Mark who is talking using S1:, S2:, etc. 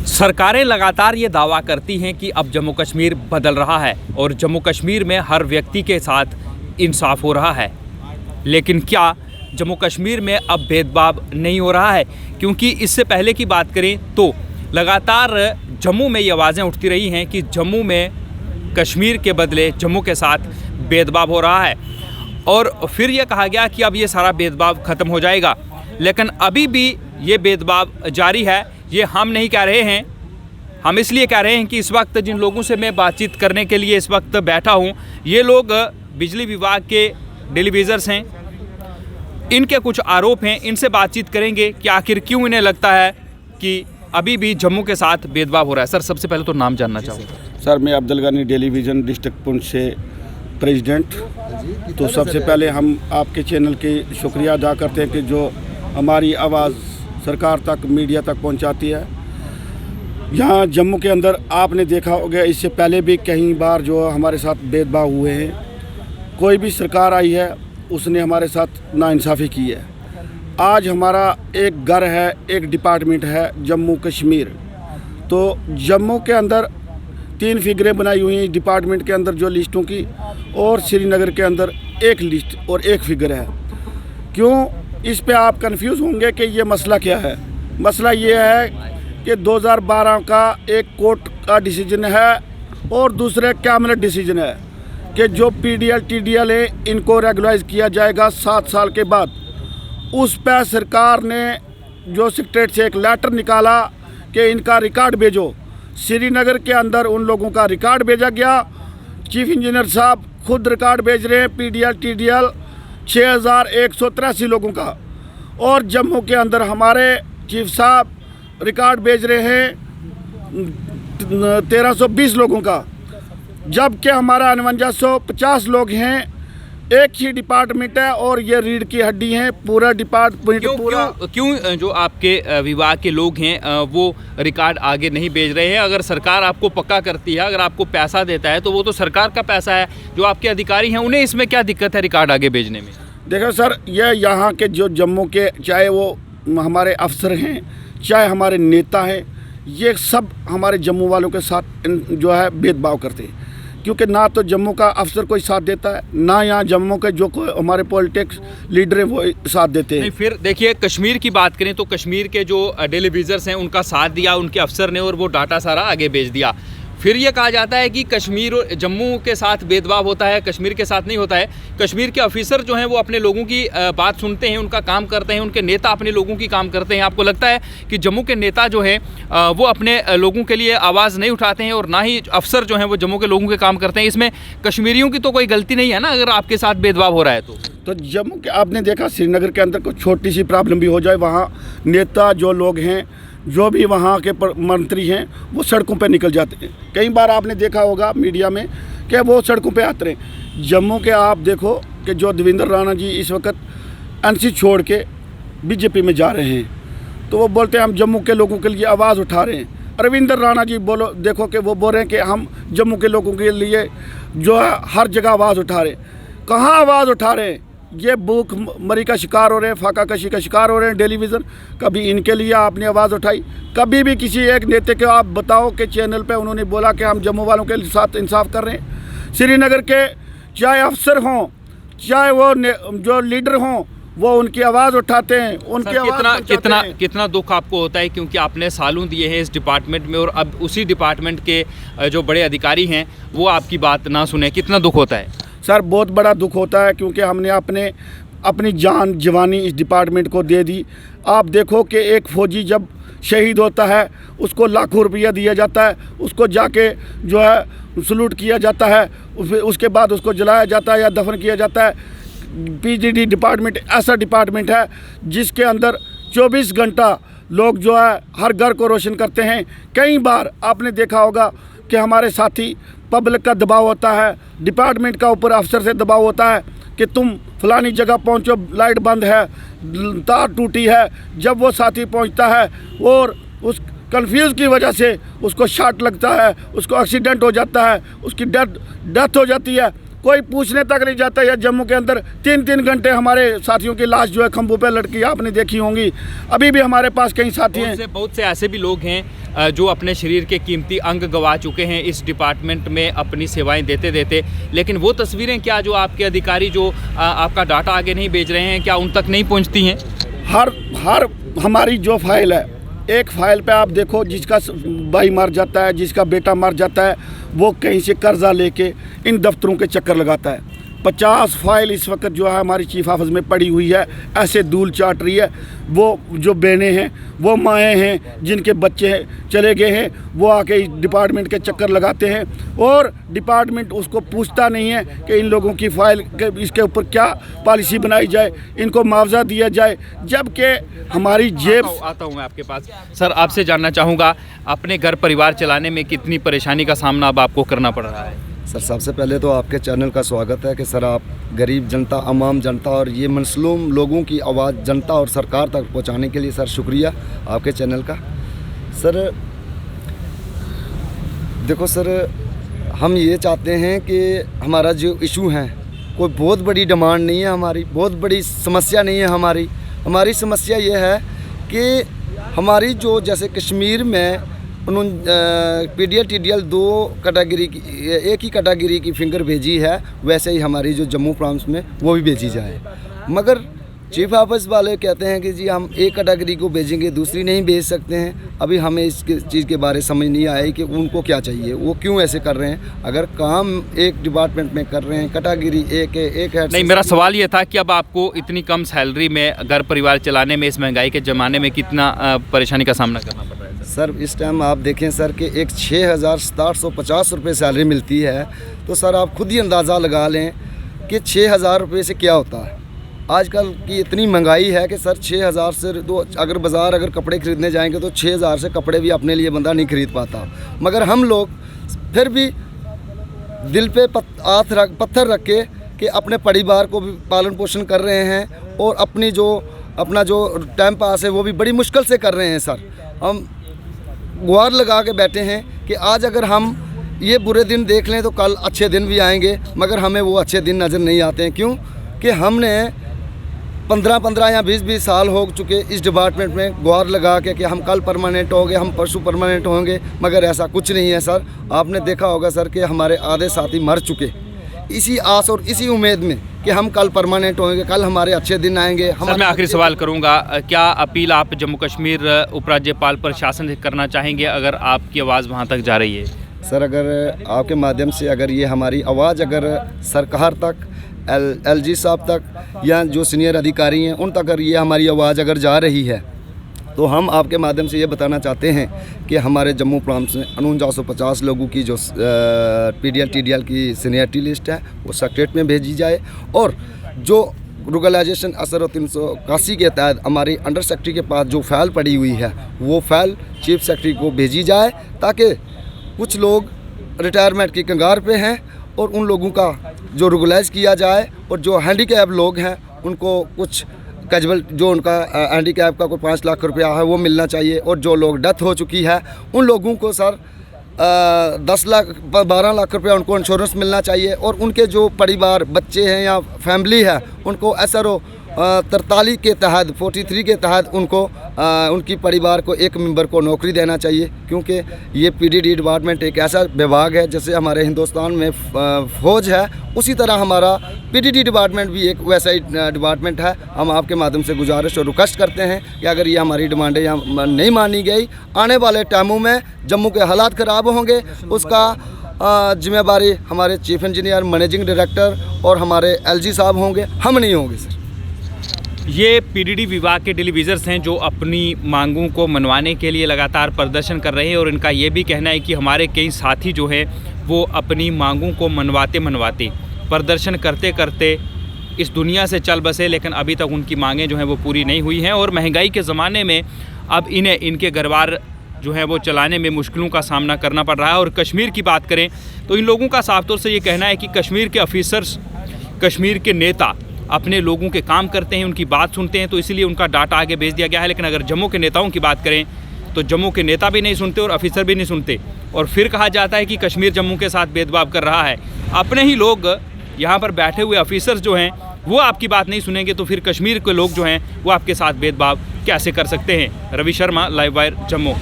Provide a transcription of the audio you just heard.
S1: सरकारें लगातार ये दावा करती हैं कि अब जम्मू कश्मीर बदल रहा है और जम्मू कश्मीर में हर व्यक्ति के साथ इंसाफ हो रहा है। लेकिन क्या जम्मू कश्मीर में अब भेदभाव नहीं हो रहा है? क्योंकि इससे पहले की बात करें तो लगातार जम्मू में ये आवाज़ें उठती रही हैं कि जम्मू में कश्मीर के बदले जम्मू के साथ भेदभाव हो रहा है और फिर यह कहा गया कि अब ये सारा भेदभाव ख़त्म हो जाएगा। लेकिन अभी भी ये भेदभाव जारी है। ये हम नहीं कह रहे हैं, हम इसलिए कह रहे हैं कि इस वक्त जिन लोगों से मैं बातचीत करने के लिए इस वक्त बैठा हूँ, ये लोग बिजली विभाग के टेलीविज़र्स हैं। इनके कुछ आरोप हैं, इनसे बातचीत करेंगे कि आखिर क्यों इन्हें लगता है कि अभी भी जम्मू के साथ भेदभाव हो रहा है। सर, सबसे पहले तो नाम जानना चाहूँगा।
S2: सर, मैं अब्दुल गनी टेलीविज़न डिस्ट्रिक्ट पुंछ से प्रेसिडेंट। तो सबसे पहले हम आपके चैनल के शुक्रिया अदा करते हैं कि जो हमारी आवाज़ सरकार तक, मीडिया तक पहुंचाती है। यहाँ जम्मू के अंदर आपने देखा होगा, इससे पहले भी कई बार जो हमारे साथ भेदभाव हुए हैं। कोई भी सरकार आई है उसने हमारे साथ नाइंसाफ़ी की है। आज हमारा एक घर है, एक डिपार्टमेंट है जम्मू कश्मीर। तो जम्मू के अंदर 3 फिगरें बनाई हुई हैं डिपार्टमेंट के अंदर जो लिस्टों की, और श्रीनगर के अंदर एक लिस्ट और एक फिगर है। क्यों? इस पे आप कंफ्यूज होंगे कि ये मसला क्या है। मसला ये है कि 2012 का एक कोर्ट का डिसीजन है और दूसरे कैबिनेट डिसीजन है कि जो पीडीएल टीडीएल है इनको रेगुलाइज किया जाएगा 7 साल के बाद। उस पर सरकार ने जो सेक्रेटरी से एक लेटर निकाला कि इनका रिकॉर्ड भेजो। श्रीनगर के अंदर उन लोगों का रिकॉर्ड भेजा गया। चीफ इंजीनियर साहब खुद रिकॉर्ड भेज रहे हैं पीडीएल टीडीएल 6183 लोगों का, और जम्मू के अंदर हमारे चीफ साहब रिकॉर्ड भेज रहे हैं 1320 लोगों का, जबकि हमारा 5150 लोग हैं। एक ही डिपार्टमेंट है और ये रीढ़ की हड्डी हैं पूरा डिपार्टमेंट।
S1: क्यों जो आपके विभाग के लोग हैं वो रिकॉर्ड आगे नहीं भेज रहे हैं? अगर सरकार आपको पक्का करती है, अगर आपको पैसा देता है तो वो तो सरकार का पैसा है। जो आपके अधिकारी हैं उन्हें इसमें क्या दिक्कत है रिकॉर्ड आगे भेजने में?
S2: देखो सर, ये यहाँ के जो जम्मू के, चाहे वो हमारे अफसर हैं चाहे हमारे नेता हैं, ये सब हमारे जम्मू वालों के साथ जो है भेदभाव करते हैं। क्योंकि ना तो जम्मू का अफसर कोई साथ देता है, ना यहाँ जम्मू के जो हमारे पॉलिटिक्स लीडर हैं वो साथ देते हैं।
S1: नहीं, फिर देखिए कश्मीर की बात करें तो कश्मीर के जो टेलीविज़र्स हैं उनका साथ दिया उनके अफसर ने और वो डाटा सारा आगे भेज दिया। फिर ये कहा जाता है कि कश्मीर और जम्मू के साथ भेदभाव होता है, कश्मीर के साथ नहीं होता है। कश्मीर के ऑफिसर जो हैं वो अपने लोगों की बात सुनते हैं, उनका काम करते हैं, उनके नेता अपने लोगों की काम करते हैं। आपको लगता है कि जम्मू के नेता जो हैं वो अपने लोगों के लिए आवाज़ नहीं उठाते हैं और ना ही अफसर जो हैं वो जम्मू के लोगों के काम करते हैं? इसमें कश्मीरियों की तो कोई गलती नहीं है ना, अगर आपके साथ भेदभाव हो रहा है तो
S2: जम्मू के आपने देखा श्रीनगर के अंदर कोई छोटी सी प्रॉब्लम भी हो जाए, वहाँ नेता जो लोग हैं, जो भी वहाँ के मंत्री हैं, वो सड़कों पे निकल जाते हैं। कई बार आपने देखा होगा मीडिया में कि वो सड़कों पे आते हैं। जम्मू के आप देखो कि जो देवेंद्र राणा जी इस वक्त एनसी छोड़ के बीजेपी में जा रहे हैं, तो वो बोलते हैं हम जम्मू के लोगों के लिए आवाज़ उठा रहे हैं। रविंद्र राणा जी देखो कि वो बोल रहे हैं कि हम जम्मू के लोगों के लिए जो है हर जगह आवाज़ उठा रहे हैं। कहाँ आवाज़ उठा रहे हैं? ये भूख मरी का शिकार हो रहे हैं, फाका कशी का शिकार हो रहे हैं टेलीविज़न। कभी इनके लिए आपने आवाज़ उठाई? कभी भी किसी एक नेता के आप बताओ कि चैनल पे उन्होंने बोला कि हम जम्मू वालों के साथ इंसाफ कर रहे हैं? श्रीनगर के चाहे अफसर हों चाहे वो जो लीडर हों, वो उनकी आवाज़ उठाते हैं। उनकी
S1: कितना दुख आपको होता है, क्योंकि आपने सालों दिए हैं इस डिपार्टमेंट में और अब उसी डिपार्टमेंट के जो बड़े अधिकारी हैं वो आपकी बात ना सुने, कितना दुख होता है?
S2: सर, बहुत बड़ा दुख होता है, क्योंकि हमने अपनी जान जवानी इस डिपार्टमेंट को दे दी। आप देखो कि एक फ़ौजी जब शहीद होता है उसको लाखों रुपया दिया जाता है, उसको जाके जो है सलूट किया जाता है, उसके बाद उसको जलाया जाता है या दफन किया जाता है। पीजीडी डिपार्टमेंट ऐसा डिपार्टमेंट है जिसके अंदर 24 घंटा लोग जो है हर घर को रोशन करते हैं। कई बार आपने देखा होगा कि हमारे साथी पब्लिक का दबाव होता है, डिपार्टमेंट का ऊपर अफसर से दबाव होता है कि तुम फलानी जगह पहुंचो, लाइट बंद है, तार टूटी है। जब वो साथी पहुंचता है और उस कंफ्यूज की वजह से उसको शॉट लगता है, उसको एक्सीडेंट हो जाता है, उसकी डेथ हो जाती है, कोई पूछने तक नहीं जाता। या जम्मू के अंदर 3-3 घंटे हमारे साथियों की लाश जो है खंभों पे लटकी, आपने देखी होंगी। अभी भी हमारे पास कई साथी हैं।
S1: बहुत से ऐसे भी लोग हैं जो अपने शरीर के कीमती अंग गंवा चुके हैं इस डिपार्टमेंट में अपनी सेवाएं देते देते, लेकिन वो तस्वीरें क्या जो आपके अधिकारी जो आपका डाटा आगे नहीं भेज रहे हैं, क्या उन तक नहीं पहुंचती हैं?
S2: हर हमारी जो फाइल है, एक फाइल पे आप देखो, जिसका भाई मर जाता है, जिसका बेटा मर जाता है, वो कहीं से कर्जा लेके इन दफ्तरों के चक्कर लगाता है। 50 फाइल इस वक्त जो है हमारी चीफ ऑफिस में पड़ी हुई है, ऐसे धूल चाट रही है। वो जो बहनें हैं, वो माएँ हैं जिनके बच्चे चले गए हैं, वो आके इस डिपार्टमेंट के चक्कर लगाते हैं और डिपार्टमेंट उसको पूछता नहीं है कि इन लोगों की फ़ाइल के इसके ऊपर क्या पॉलिसी बनाई जाए, इनको मुआवजा दिया जाए, जबकि हमारी जेब।
S1: आता हूँ मैं आपके पास। सर, आपसे जानना चाहूँगा, अपने घर परिवार चलाने में कितनी परेशानी का सामना अब आपको करना पड़ रहा है?
S3: सर, सबसे पहले तो आपके चैनल का स्वागत है कि सर आप गरीब जनता, अवाम जनता और ये मसलूम लोगों की आवाज़ जनता और सरकार तक पहुंचाने के लिए सर शुक्रिया आपके चैनल का। सर देखो सर, हम ये चाहते हैं कि हमारा जो इशू है, कोई बहुत बड़ी डिमांड नहीं है हमारी, बहुत बड़ी समस्या नहीं है हमारी समस्या ये है कि हमारी जो जैसे कश्मीर में PDL TDL 2 कैटेगरी की, एक ही कैटेगरी की फिंगर भेजी है, वैसे ही हमारी जो जम्मू प्रांत में वो भी भेजी जाए। मगर चीफ ऑफिस वाले कहते हैं कि जी हम एक कैटेगरी को भेजेंगे, दूसरी नहीं भेज सकते हैं। अभी हमें इस चीज़ के बारे समझ नहीं आया कि उनको क्या चाहिए, वो क्यों ऐसे कर रहे हैं। अगर काम एक डिपार्टमेंट में कर रहे हैं, कैटेगरी एक है
S1: नहीं, मेरा सवाल ये था कि अब आपको इतनी कम सैलरी में घर परिवार चलाने में, इस महंगाई के ज़माने में कितना परेशानी का सामना करना पड़ रहा है?
S3: सर इस टाइम आप देखें सर कि एक 6,750 रुपये सैलरी मिलती है, तो सर आप खुद ही अंदाज़ा लगा लें कि 6,000 रुपये से क्या होता है। आजकल की इतनी महंगाई है कि सर 6,000 से तो अगर कपड़े ख़रीदने जाएंगे तो 6,000 से कपड़े भी अपने लिए बंदा नहीं खरीद पाता। मगर हम लोग फिर भी दिल पे पत्थर रख के कि अपने परिवार को भी पालन पोषण कर रहे हैं और अपना जो टाइम पास है वो भी बड़ी मुश्किल से कर रहे हैं। सर हम गुहार लगा के बैठे हैं कि आज अगर हम ये बुरे दिन देख लें तो कल अच्छे दिन भी आएंगे, मगर हमें वो अच्छे दिन नज़र नहीं आते हैं। क्यों कि हमने 15 या 20 साल हो चुके इस डिपार्टमेंट में गुहार लगा के कि हम कल परमानेंट होंगे, हम परसों परमानेंट होंगे, मगर ऐसा कुछ नहीं है। सर आपने देखा होगा सर कि हमारे आधे साथी मर चुके इसी आस और इसी उम्मीद में कि हम कल परमानेंट होंगे, कल हमारे अच्छे दिन आएंगे।
S1: सर मैं आखिरी सवाल करूंगा, क्या अपील आप जम्मू कश्मीर उपराज्यपाल प्रशासन से करना चाहेंगे अगर आपकी आवाज़ वहां तक जा रही है?
S3: सर अगर आपके माध्यम से अगर ये हमारी आवाज़ अगर सरकार तक, LG साहब तक या जो सीनियर अधिकारी हैं उन तक अगर ये हमारी आवाज़ अगर जा रही है, तो हम आपके माध्यम से ये बताना चाहते हैं कि हमारे जम्मू प्रांत में 4950 लोगों की जो PDL TDL की सीनियरिटी लिस्ट है वो सेक्रेटरीट में भेजी जाए, और जो रुगलाइजेशन असर 381 के तहत हमारी अंडर सेक्रेटरी के पास जो फाइल पड़ी हुई है वो फाइल चीफ सेक्रेटरी को भेजी जाए, ताकि कुछ लोग रिटायरमेंट की कगार पे हैं और उन लोगों का जो रेगुलाइज किया जाए, और जो हैंडीकैप लोग हैं उनको कुछ कैजुअल जो उनका हैंडीकैप का कोई 5 लाख रुपया है वो मिलना चाहिए, और जो लोग डेथ हो चुकी है उन लोगों को सर 10 लाख 12 लाख रुपया उनको इंश्योरेंस मिलना चाहिए, और उनके जो परिवार बच्चे हैं या फैमिली है उनको SRO 43 के तहत 43 के तहत उनको उनकी परिवार को एक मेंबर को नौकरी देना चाहिए। क्योंकि ये PDD डिपार्टमेंट एक ऐसा विभाग है, जैसे हमारे हिंदुस्तान में फ़ौज है, उसी तरह हमारा PDD डिपार्टमेंट भी एक वैसा ही डिपार्टमेंट है। हम आपके माध्यम से गुजारिश और रिक्वेस्ट करते हैं कि अगर ये हमारी डिमांडें यहाँ नहीं मानी गई, आने वाले टाइमों में जम्मू के हालात ख़राब होंगे, उसका जिम्मेदारी हमारे चीफ इंजीनियर, मैनेजिंग डायरेक्टर और हमारे LG साहब होंगे, हम नहीं होंगे। सर
S1: ये PDD विभाग के टेलीविज़र्स हैं जो अपनी मांगों को मनवाने के लिए लगातार प्रदर्शन कर रहे हैं, और इनका ये भी कहना है कि हमारे कई साथी जो है वो अपनी मांगों को मनवाते प्रदर्शन करते करते इस दुनिया से चल बसे, लेकिन अभी तक उनकी मांगें जो हैं वो पूरी नहीं हुई हैं। और महंगाई के ज़माने में अब इन्हें इनके घरबार जो है वो चलाने में मुश्किलों का सामना करना पड़ रहा है। और कश्मीर की बात करें तो इन लोगों का साफ तौर से ये कहना है कि कश्मीर के ऑफिसर्स, कश्मीर के नेता अपने लोगों के काम करते हैं, उनकी बात सुनते हैं, तो इसलिए उनका डाटा आगे भेज दिया गया है। लेकिन अगर जम्मू के नेताओं की बात करें तो जम्मू के नेता भी नहीं सुनते और ऑफिसर भी नहीं सुनते, और फिर कहा जाता है कि कश्मीर जम्मू के साथ भेदभाव कर रहा है। अपने ही लोग यहाँ पर बैठे हुए ऑफिसर्स जो हैं वो आपकी बात नहीं सुनेंगे तो फिर कश्मीर के लोग जो हैं वो आपके साथ भेदभाव कैसे कर सकते हैं। Ravi Sharma, live wire, Jammu.